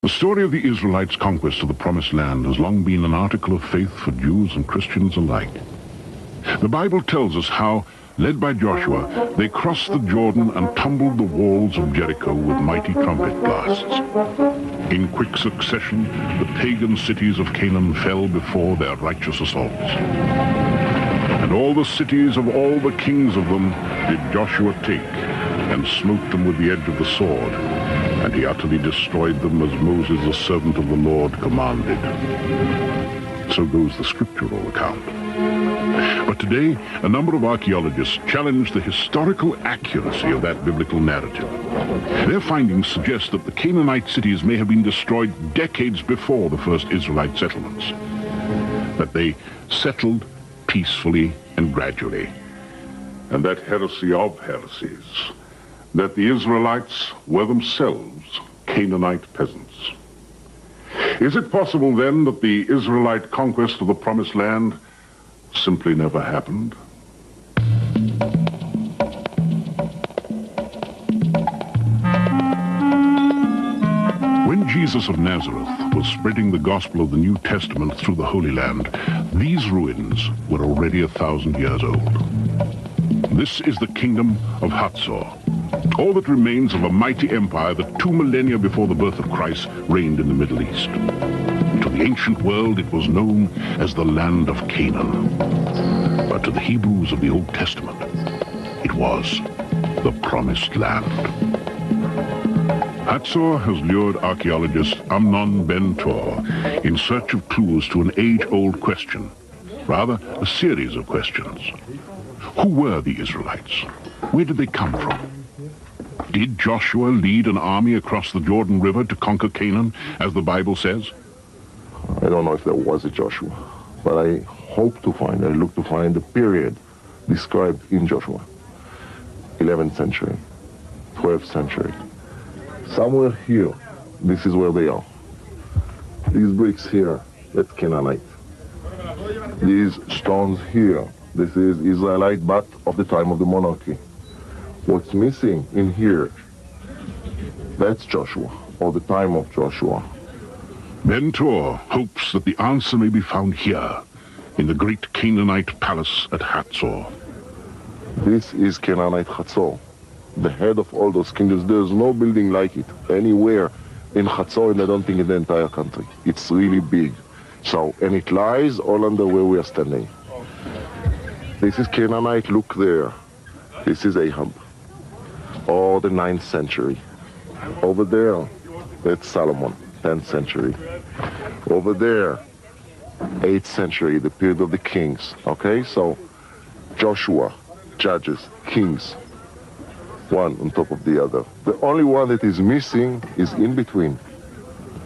The story of the Israelites' conquest of the Promised Land has long been an article of faith for Jews and Christians alike. The Bible tells us how, led by Joshua, they crossed the Jordan and tumbled the walls of Jericho with mighty trumpet blasts. In quick succession, the pagan cities of Canaan fell before their righteous assaults. And all the cities of all the kings of them did Joshua take, and smote them with the edge of the sword. And he utterly destroyed them as Moses, the servant of the Lord, commanded. So goes the scriptural account. But today, a number of archaeologists challenge the historical accuracy of that biblical narrative. Their findings suggest that the Canaanite cities may have been destroyed decades before the first Israelite settlements. That they settled peacefully and gradually. And that heresy of heresies, that the Israelites were themselves Canaanite peasants. Is it possible then that the Israelite conquest of the Promised Land simply never happened? When Jesus of Nazareth was spreading the gospel of the New Testament through the Holy Land, these ruins were already 1,000 years old. This is the kingdom of Hatzor, all that remains of a mighty empire that 2 millennia before the birth of Christ reigned in the Middle East. To the ancient world, it was known as the land of Canaan. But to the Hebrews of the Old Testament, it was the Promised Land. Hatzor has lured archaeologist Amnon Ben Tor in search of clues to an age-old question, rather a series of questions. Who were the Israelites? Where did they come from? Did Joshua lead an army across the Jordan River to conquer Canaan, as the Bible says? I don't know if there was a Joshua, but I look to find the period described in Joshua. 11th century, 12th century. Somewhere here, this is where they are. These bricks here, that's Canaanite. These stones here, this is Israelite, but of the time of the monarchy. What's missing in here, that's Joshua, or the time of Joshua. Ben Tor hopes that the answer may be found here, in the great Canaanite palace at Hatzor. This is Canaanite Hatzor, the head of all those kingdoms. There's no building like it anywhere in Hatzor, and I don't think in the entire country. It's really big. So, and it lies all under where we are standing. This is Canaanite, look there. This is Ahab, or the 9th century. Over there, that's Solomon, 10th century. Over there, 8th century, the period of the kings. Okay, so Joshua, judges, kings, one on top of the other. The only one that is missing is in between.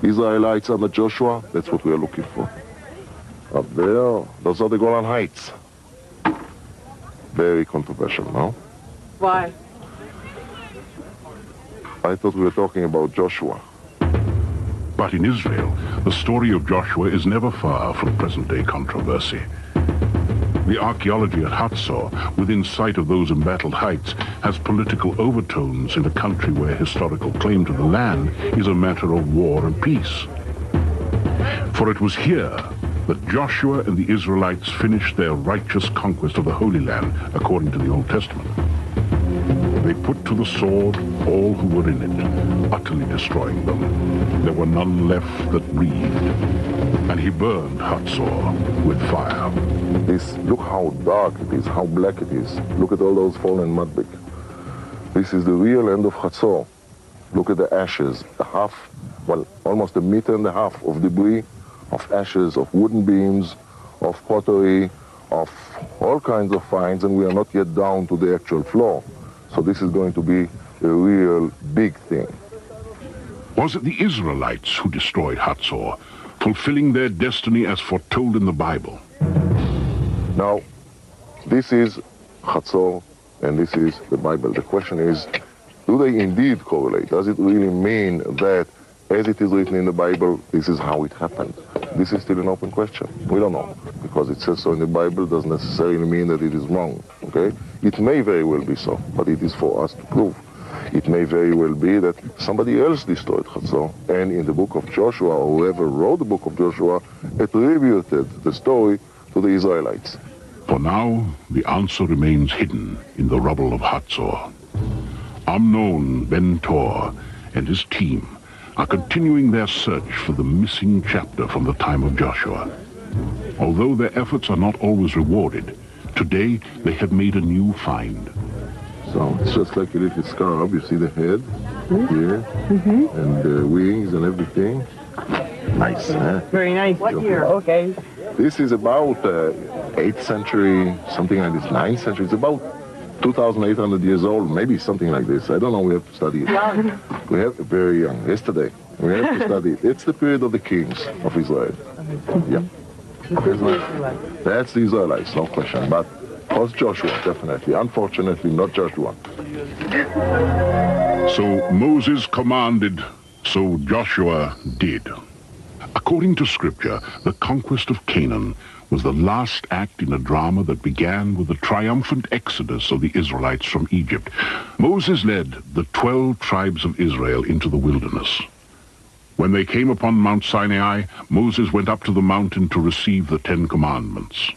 Israelites under Joshua, that's what we are looking for. Up there, those are the Golan Heights. Very controversial, no? Why? I thought we were talking about Joshua. But in Israel, the story of Joshua is never far from present-day controversy. The archaeology at Hatzor, within sight of those embattled heights, has political overtones in a country where historical claim to the land is a matter of war and peace. For it was here that Joshua and the Israelites finished their righteous conquest of the Holy Land, according to the Old Testament. They put to the sword all who were in it, utterly destroying them. There were none left that breathed. And he burned Hatzor with fire. Look how dark it is, how black it is. Look at all those fallen mud bricks. This is the real end of Hatzor. Look at the ashes, almost 1.5 meters of debris, of ashes, of wooden beams, of pottery, of all kinds of finds, and we are not yet down to the actual floor. So this is going to be a real big thing. Was it the Israelites who destroyed Hatzor, fulfilling their destiny as foretold in the Bible? Now, this is Hatzor, and this is the Bible. The question is, do they indeed correlate? Does it really mean that, as it is written in the Bible, this is how it happened? This is still an open question. We don't know. Because it says so in the Bible doesn't necessarily mean that it is wrong, okay? It may very well be so, but it is for us to prove. It may very well be that somebody else destroyed Chatzor, and in the book of Joshua, or whoever wrote the book of Joshua, attributed the story to the Israelites. For now, the answer remains hidden in the rubble of Hatzor. Amnon Ben Tor and his team are continuing their search for the missing chapter from the time of Joshua. Although their efforts are not always rewarded, today they have made a new find. So it's just like a little scarab. You see the head here, and the wings and everything. Nice, huh? Very nice. What year? Okay. This is about 8th century, something like this, 9th century. It's about 2,800 years old, maybe something like this. I don't know, we have to study it. Young. We have very young, yesterday. We have to study it. It's the period of the kings of Israel. Yeah. That's the Israelites, no question. But was Joshua, definitely. Unfortunately, not Joshua. So Moses commanded, so Joshua did. According to Scripture, the conquest of Canaan was the last act in a drama that began with the triumphant exodus of the Israelites from Egypt. Moses led the 12 tribes of Israel into the wilderness. When they came upon Mount Sinai, Moses went up to the mountain to receive the 10 Commandments.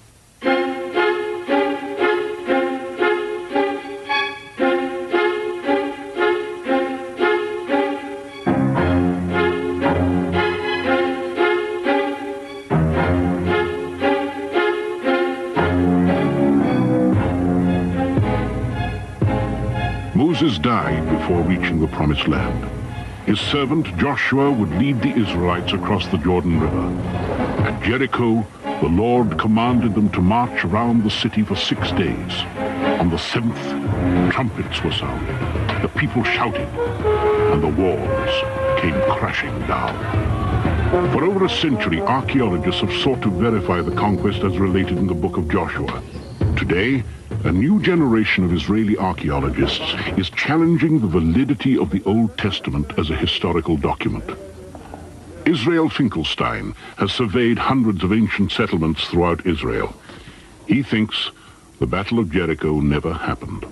Moses died before reaching the Promised Land. His servant Joshua would lead the Israelites across the Jordan River. At Jericho, the Lord commanded them to march around the city for 6 days. On the 7th, trumpets were sounded, the people shouted, and the walls came crashing down. For over a century, archaeologists have sought to verify the conquest as related in the book of Joshua. Today, a new generation of Israeli archaeologists is challenging the validity of the Old Testament as a historical document. Israel Finkelstein has surveyed hundreds of ancient settlements throughout Israel. He thinks the Battle of Jericho never happened.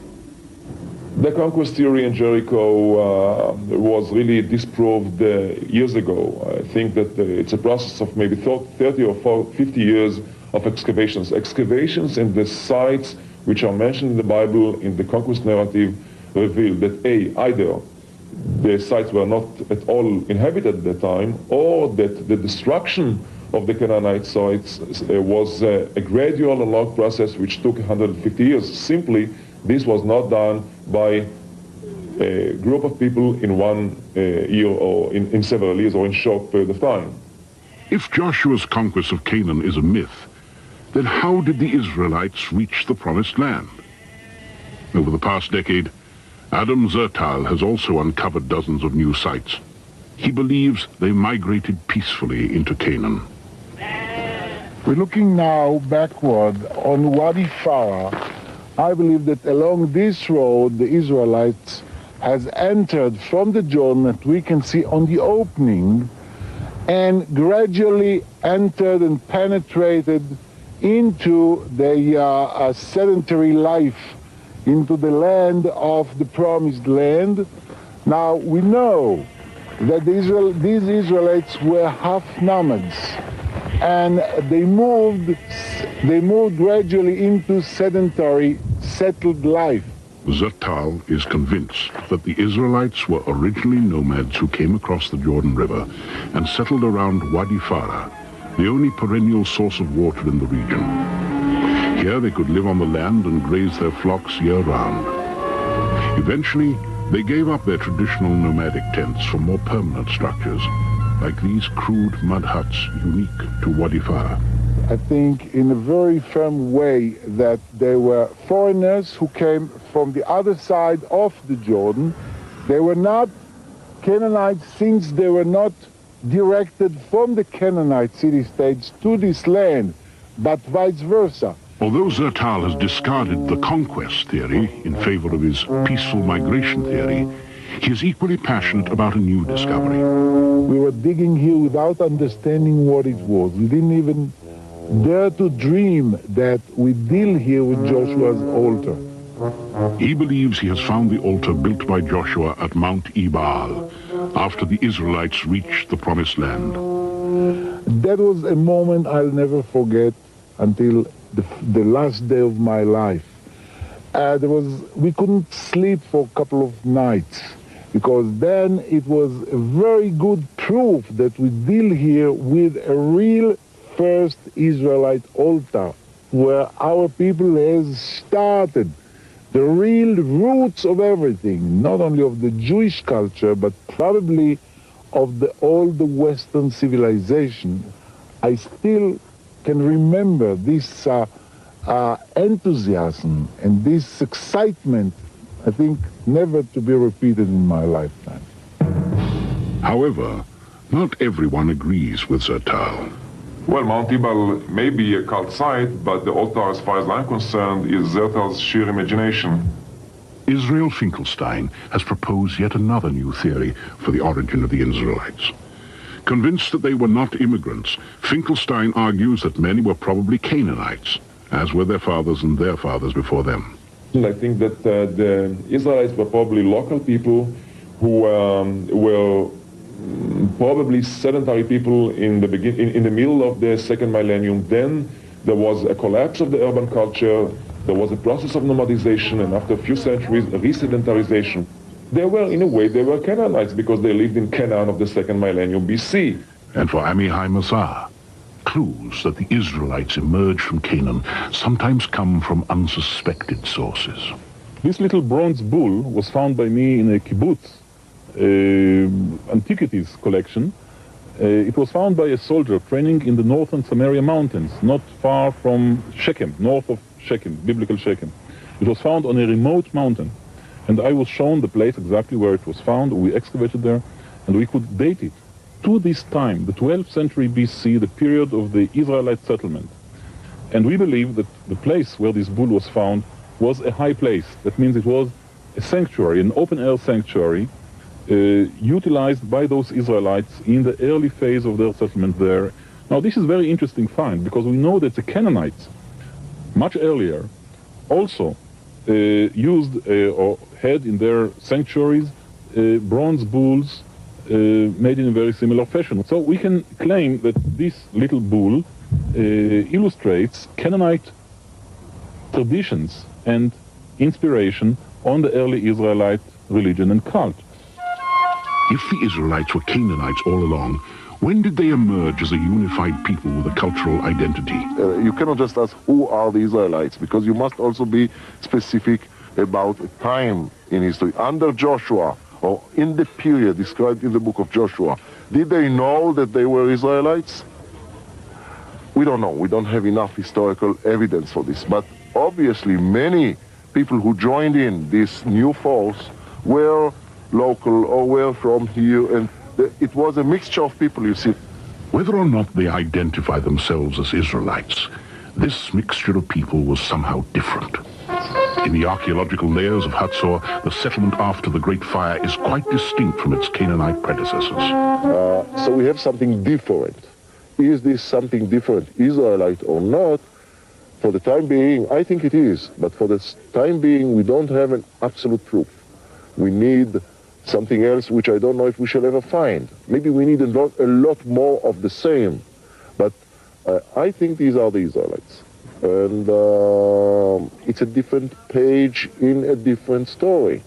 The conquest theory in Jericho was really disproved years ago. I think that it's a process of maybe 30 or 50 years of excavations. Excavations in the sites which are mentioned in the Bible in the conquest narrative reveal that either the sites were not at all inhabited at the time, or that the destruction of the Canaanite sites was a gradual and long process which took 150 years. Simply, this was not done by a group of people in one year or in several years or in a short period of time. If Joshua's conquest of Canaan is a myth, then how did the Israelites reach the Promised Land? Over the past decade, Adam Zertal has also uncovered dozens of new sites. He believes they migrated peacefully into Canaan. We're looking now backward on Wadi Farah. I believe that along this road, the Israelites has entered from the Jordan that we can see on the opening, and gradually entered and penetrated into the sedentary life, into the land of the Promised Land. Now we know that these Israelites were half nomads, and they moved gradually into sedentary, settled life. Zertal is convinced that the Israelites were originally nomads who came across the Jordan River and settled around Wadi Farah, the only perennial source of water in the region. Here they could live on the land and graze their flocks year-round. Eventually, they gave up their traditional nomadic tents for more permanent structures, like these crude mud huts unique to Wadi Farah. I think in a very firm way that they were foreigners who came from the other side of the Jordan. They were not Canaanites, since they were not directed from the Canaanite city-states to this land, but vice versa. Although Zertal has discarded the conquest theory in favor of his peaceful migration theory, he is equally passionate about a new discovery. We were digging here without understanding what it was. We didn't even dare to dream that we deal here with Joshua's altar. He believes he has found the altar built by Joshua at Mount Ebal after the Israelites reached the Promised Land. That was a moment I'll never forget until the last day of my life. We couldn't sleep for a couple of nights, because then it was a very good proof that we deal here with a real first Israelite altar, where our people has started the real roots of everything, not only of the Jewish culture, but probably of all the Western civilization. I still can remember this enthusiasm and this excitement, I think, never to be repeated in my lifetime. However, not everyone agrees with Zertal. Well, Mount Ebal may be a cult site, but the altar, as far as I'm concerned, is Zertal's sheer imagination. Israel Finkelstein has proposed yet another new theory for the origin of the Israelites. Convinced that they were not immigrants, Finkelstein argues that many were probably Canaanites, as were their fathers and their fathers before them. I think that the Israelites were probably local people who were probably sedentary people in the middle of the second millennium. Then there was a collapse of the urban culture, there was a process of nomadization, and after a few centuries, re-sedentarization. They were Canaanites because they lived in Canaan of the second millennium BC. And for Amihai Mazar, clues that the Israelites emerged from Canaan sometimes come from unsuspected sources. This little bronze bull was found by me in a kibbutz antiquities collection. It was found by a soldier training in the northern Samaria mountains, not far from Shechem, north of Shechem, biblical Shechem. It was found on a remote mountain, and I was shown the place exactly where it was found. We excavated there, and we could date it to this time, the 12th century BC, the period of the Israelite settlement. And we believe that the place where this bull was found was a high place. That means it was a sanctuary, an open-air sanctuary, utilized by those Israelites in the early phase of their settlement there. Now, this is a very interesting find, because we know that the Canaanites, much earlier, also used or had in their sanctuaries bronze bulls made in a very similar fashion. So we can claim that this little bull illustrates Canaanite traditions and inspiration on the early Israelite religion and cult. If the Israelites were Canaanites all along, when did they emerge as a unified people with a cultural identity? You cannot just ask who are the Israelites, because you must also be specific about a time in history. Under Joshua, or in the period described in the book of Joshua, did they know that they were Israelites? We don't know. We don't have enough historical evidence for this. But obviously many people who joined in this new force were local or were from here, and it was a mixture of people, you see. Whether or not they identify themselves as Israelites, this mixture of people was somehow different. In the archaeological layers of Hatzor, the settlement after the Great Fire is quite distinct from its Canaanite predecessors. So we have something different. Is this something different, Israelite or not? For the time being, I think it is. But for the time being, we don't have an absolute proof. We need something else, which I don't know if we shall ever find. Maybe we need a lot more of the same. But I think these are the Israelites. And it's a different page in a different story.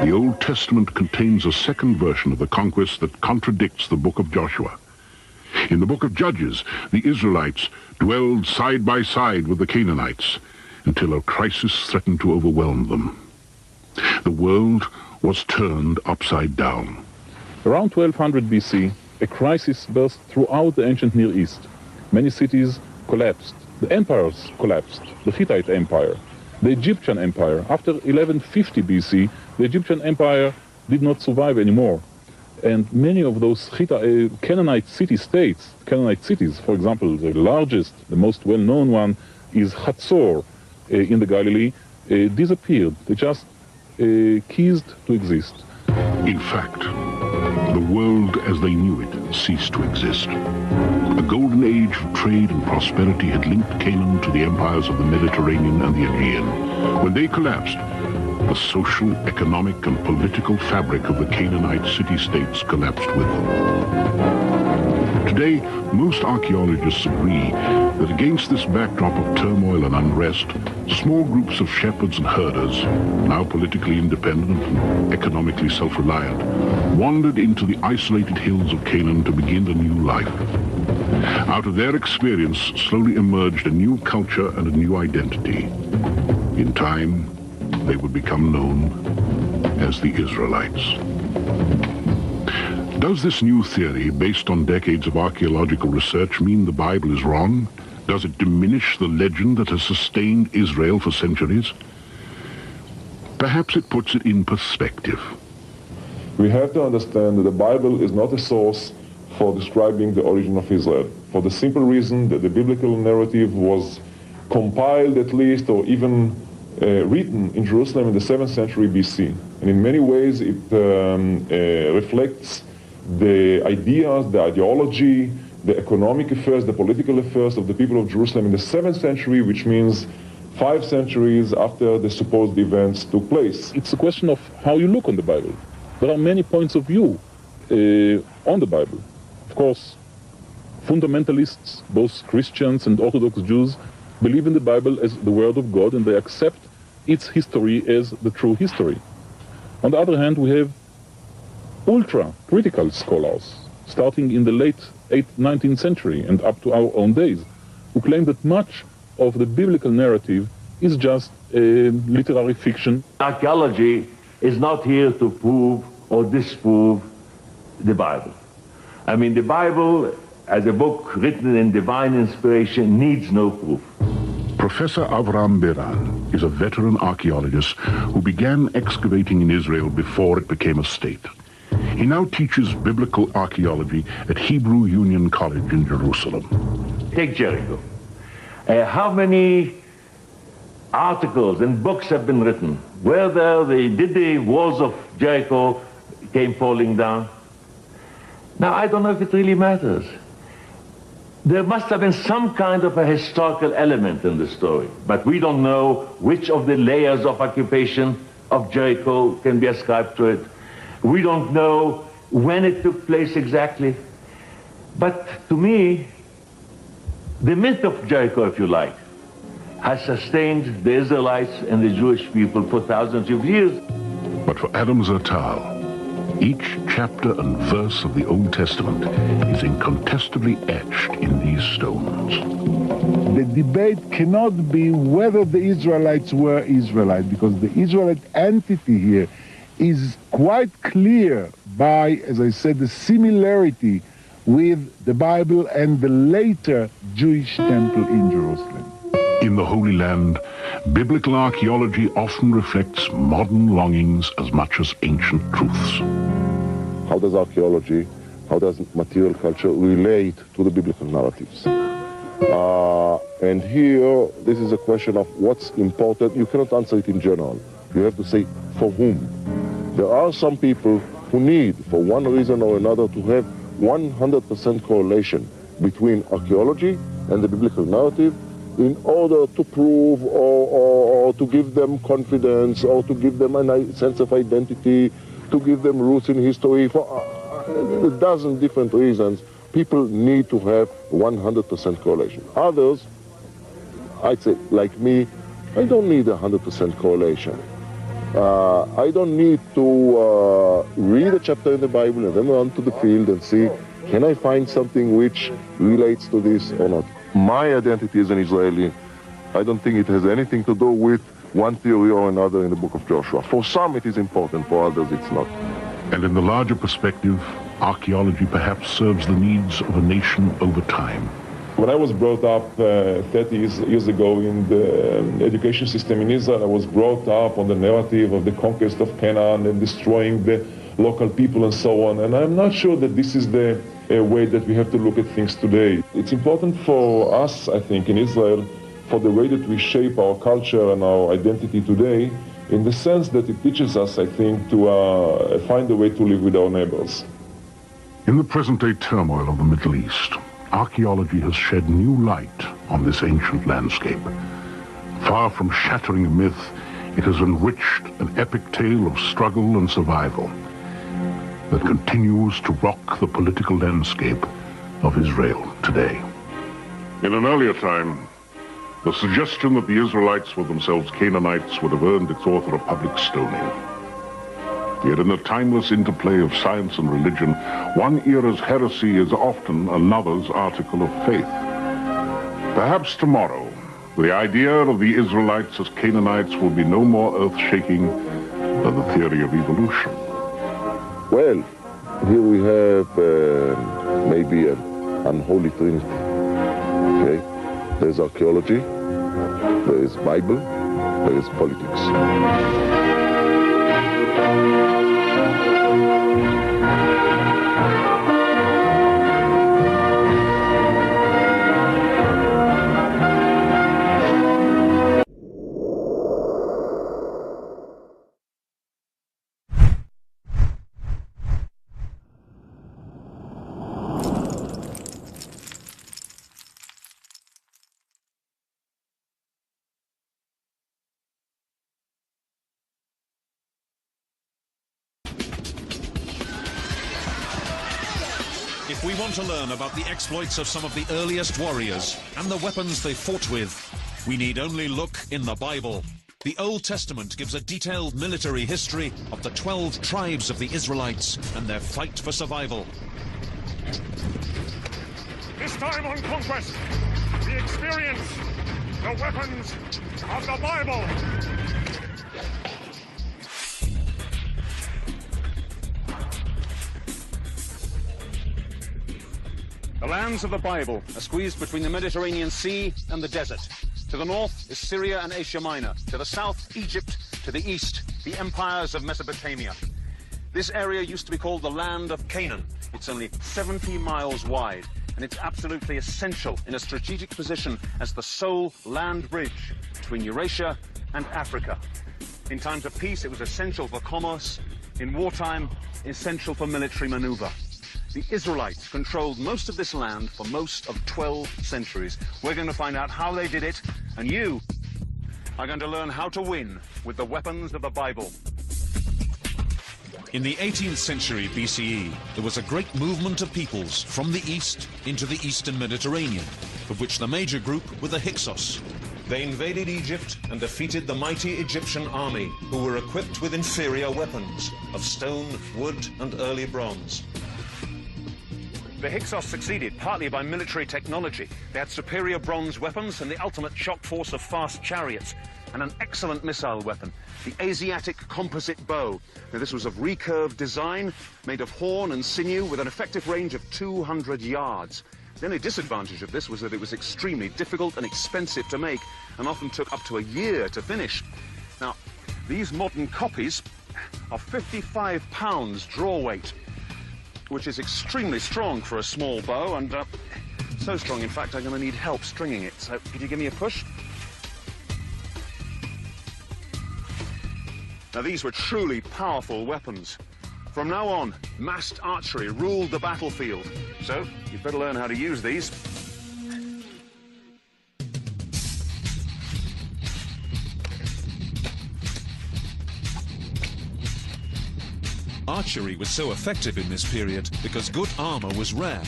The Old Testament contains a second version of the conquest that contradicts the book of Joshua. In the book of Judges, the Israelites dwelled side by side with the Canaanites until a crisis threatened to overwhelm them. The world was turned upside down. Around 1200 BC, a crisis burst throughout the ancient Near East. Many cities collapsed. The empires collapsed. The Hittite Empire, the Egyptian Empire. After 1150 BC, the Egyptian Empire did not survive anymore. And many of those Canaanite city-states, Canaanite cities, for example, the largest, the most well-known one is Hatzor in the Galilee, disappeared. They just ceased to exist. In fact, the world as they knew it ceased to exist. A golden age of trade and prosperity had linked Canaan to the empires of the Mediterranean and the Aegean. When they collapsed, the social, economic, and political fabric of the Canaanite city-states collapsed with them. Today, most archaeologists agree that against this backdrop of turmoil and unrest, small groups of shepherds and herders, now politically independent and economically self-reliant, wandered into the isolated hills of Canaan to begin a new life. Out of their experience slowly emerged a new culture and a new identity. In time, they would become known as the Israelites. Does this new theory, based on decades of archaeological research, mean the Bible is wrong? Does it diminish the legend that has sustained Israel for centuries? Perhaps it puts it in perspective. We have to understand that the Bible is not a source for describing the origin of Israel, for the simple reason that the biblical narrative was compiled at least, or even written in Jerusalem in the 7th century BC. And in many ways it reflects the ideas, the ideology, the economic affairs, the political affairs of the people of Jerusalem in the 7th century, which means 5 centuries after the supposed events took place. It's a question of how you look on the Bible. There are many points of view on the Bible. Of course, fundamentalists, both Christians and Orthodox Jews, believe in the Bible as the Word of God, and they accept its history as the true history. On the other hand, we have ultra-critical scholars, starting in the late 19th century and up to our own days, who claim that much of the biblical narrative is just literary fiction. Archaeology is not here to prove or disprove the Bible. I mean, the Bible, as a book written in divine inspiration, needs no proof. Professor Avram Biran is a veteran archaeologist who began excavating in Israel before it became a state. He now teaches biblical archaeology at Hebrew Union College in Jerusalem. Take Jericho. How many articles and books have been written? Did the walls of Jericho came falling down? Now, I don't know if it really matters. There must have been some kind of a historical element in the story, but we don't know which of the layers of occupation of Jericho can be ascribed to it. We don't know when it took place exactly. But to me, the myth of Jericho, if you like, has sustained the Israelites and the Jewish people for thousands of years. But for Adam Zertal, each chapter and verse of the Old Testament is incontestably etched in these stones. The debate cannot be whether the Israelites were Israelites, because the Israelite entity here is quite clear by, as I said, the similarity with the Bible and the later Jewish temple in Jerusalem. In the Holy Land, biblical archaeology often reflects modern longings as much as ancient truths. How does archaeology, how does material culture relate to the biblical narratives? And here, this is a question of what's important. You cannot answer it in general. You have to say, for whom? There are some people who need, for one reason or another, to have 100% correlation between archaeology and the biblical narrative in order to prove or to give them confidence or to give them a sense of identity, to give them roots in history. For a dozen different reasons, people need to have 100% correlation. Others, I'd say, like me, I don't need 100% correlation. I don't need to read a chapter in the Bible and then run to the field and see, can I find something which relates to this or not? My identity as an Israeli, I don't think it has anything to do with one theory or another in the book of Joshua. For some it is important, for others it's not. And in the larger perspective, archaeology perhaps serves the needs of a nation over time. When I was brought up 30 years ago in the education system in Israel, I was brought up on the narrative of the conquest of Canaan and destroying the local people and so on. And I'm not sure that this is the way that we have to look at things today. It's important for us, I think, in Israel, for the way that we shape our culture and our identity today, in the sense that it teaches us, I think, to find a way to live with our neighbors. In the present-day turmoil of the Middle East, archaeology has shed new light on this ancient landscape. Far from shattering myth, it has enriched an epic tale of struggle and survival that continues to rock the political landscape of Israel today. In an earlier time, the suggestion that the Israelites were themselves Canaanites would have earned its author a public stoning. Yet in the timeless interplay of science and religion, one era's heresy is often another's article of faith. Perhaps tomorrow, the idea of the Israelites as Canaanites will be no more earth-shaking than the theory of evolution. Well, here we have maybe an unholy trinity. Okay? There's archaeology, there is Bible, there is politics. If we want to learn about the exploits of some of the earliest warriors and the weapons they fought with, we need only look in the Bible. The Old Testament gives a detailed military history of the 12 tribes of the Israelites and their fight for survival. This time on Conquest, we experience the weapons of the Bible. The lands of the Bible are squeezed between the Mediterranean Sea and the desert. To the north is Syria and Asia Minor. To the south, Egypt. To the east, the empires of Mesopotamia. This area used to be called the land of Canaan. It's only 70 miles wide, and it's absolutely essential in a strategic position as the sole land bridge between Eurasia and Africa. In times of peace, it was essential for commerce. In wartime, essential for military maneuver. The Israelites controlled most of this land for most of 12 centuries. We're going to find out how they did it, and you are going to learn how to win with the weapons of the Bible. In the 18th century BCE, there was a great movement of peoples from the east into the eastern Mediterranean, of which the major group were the Hyksos. They invaded Egypt and defeated the mighty Egyptian army, who were equipped with inferior weapons of stone, wood, and early bronze. The Hyksos succeeded partly by military technology. They had superior bronze weapons and the ultimate shock force of fast chariots, and an excellent missile weapon, the Asiatic composite bow. Now, this was of recurved design, made of horn and sinew, with an effective range of 200 yards. The only disadvantage of this was that it was extremely difficult and expensive to make, and often took up to a year to finish. Now, these modern copies are 55 pounds draw weight, which is extremely strong for a small bow, and so strong, in fact, I'm going to need help stringing it. So, could you give me a push? Now, these were truly powerful weapons. From now on, massed archery ruled the battlefield. So, you'd better learn how to use these. Archery was so effective in this period because good armor was rare.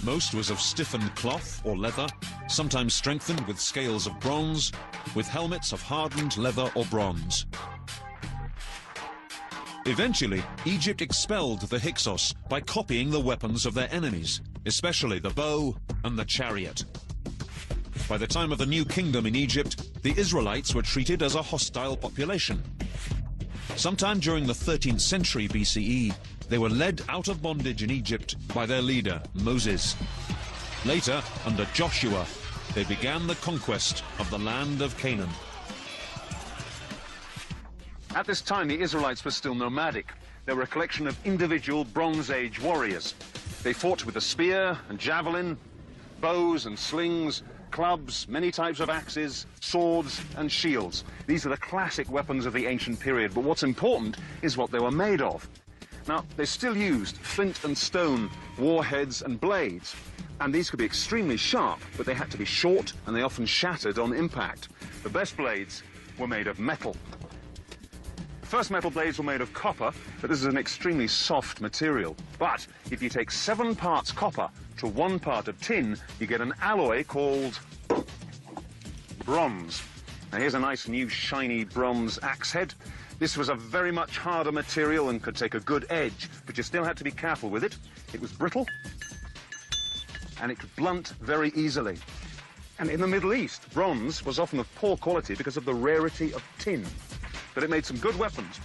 Most was of stiffened cloth or leather, sometimes strengthened with scales of bronze, with helmets of hardened leather or bronze. Eventually, Egypt expelled the Hyksos by copying the weapons of their enemies, especially the bow and the chariot. By the time of the New Kingdom in Egypt, the Israelites were treated as a hostile population. Sometime during the 13th century BCE, they were led out of bondage in Egypt by their leader, Moses. Later, under Joshua, they began the conquest of the land of Canaan. At this time, the Israelites were still nomadic. They were a collection of individual Bronze Age warriors. They fought with a spear and javelin, bows and slings, clubs, many types of axes, swords and shields. These are the classic weapons of the ancient period, but what's important is what they were made of. Now, they still used flint and stone warheads and blades, and these could be extremely sharp, but they had to be short, and they often shattered on impact. The best blades were made of metal. First metal blades were made of copper, but this is an extremely soft material. But if you take 7 parts copper to 1 part of tin, you get an alloy called bronze. Now here's a nice new shiny bronze axe head. This was a very much harder material and could take a good edge, but you still had to be careful with it. It was brittle, and it could blunt very easily. And in the Middle East, bronze was often of poor quality because of the rarity of tin. But it made some good weapons.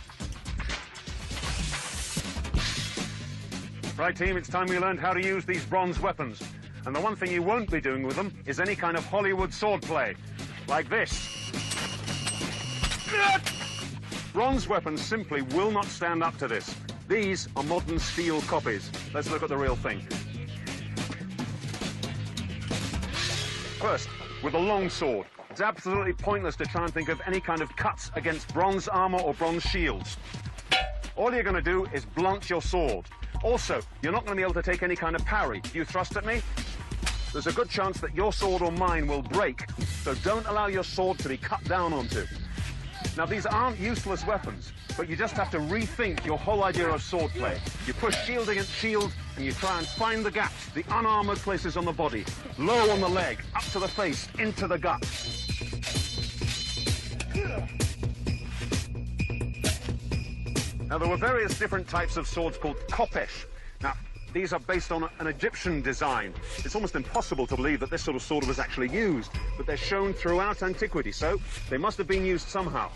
Right, team, it's time we learned how to use these bronze weapons. And the one thing you won't be doing with them is any kind of Hollywood swordplay, like this. Bronze weapons simply will not stand up to this. These are modern steel copies. Let's look at the real thing. First, with a long sword. It's absolutely pointless to try and think of any kind of cuts against bronze armor or bronze shields. All you're going to do is blunt your sword. Also, you're not going to be able to take any kind of parry. You thrust at me, there's a good chance that your sword or mine will break, so don't allow your sword to be cut down onto. Now, these aren't useless weapons, but you just have to rethink your whole idea of swordplay. You push shield against shield, and you try and find the gaps, the unarmored places on the body, low on the leg, up to the face, into the gut. Now, there were various different types of swords called kopesh. Now, these are based on an Egyptian design. It's almost impossible to believe that this sort of sword was actually used, but they're shown throughout antiquity, so they must have been used somehow.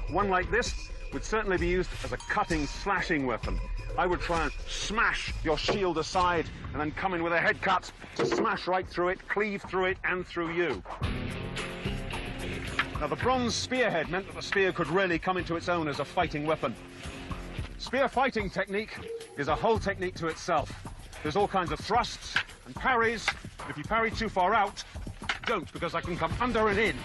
One like this would certainly be used as a cutting, slashing weapon. I would try and smash your shield aside and then come in with a head cut to smash right through it, cleave through it, and through you. Now, the bronze spearhead meant that the spear could really come into its own as a fighting weapon. Spear fighting technique is a whole technique to itself. There's all kinds of thrusts and parries. If you parry too far out, don't, because I can come under and in.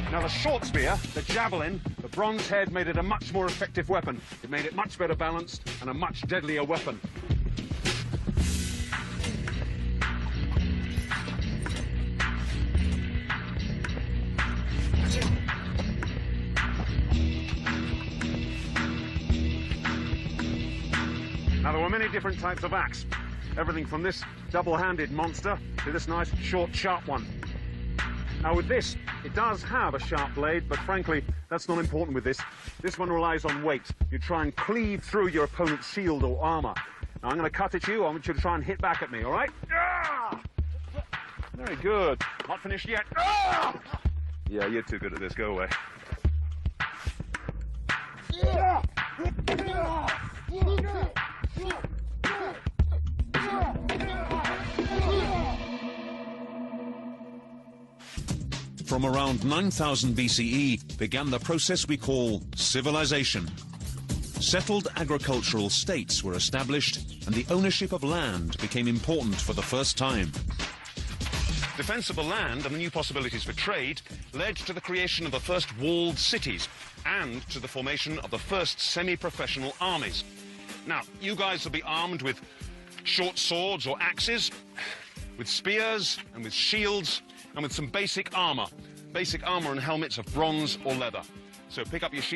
Now, the short spear, the javelin, the bronze head made it a much more effective weapon. It made it much better balanced and a much deadlier weapon. Now, there were many different types of axe. Everything from this double-handed monster to this nice, short, sharp one. Now, with this, it does have a sharp blade, but frankly, that's not important with this. This one relies on weight. You try and cleave through your opponent's shield or armor. Now, I'm going to cut at you. I want you to try and hit back at me, all right? Very good. Not finished yet. Yeah, you're too good at this. Go away. From around 9000 BCE began the process we call civilization. Settled agricultural states were established, and the ownership of land became important for the first time. Defensible land and the new possibilities for trade led to the creation of the first walled cities and to the formation of the first semi-professional armies. Now, you guys will be armed with short swords or axes, with spears and with shields, and with some basic armor and helmets of bronze or leather. So pick up your shield.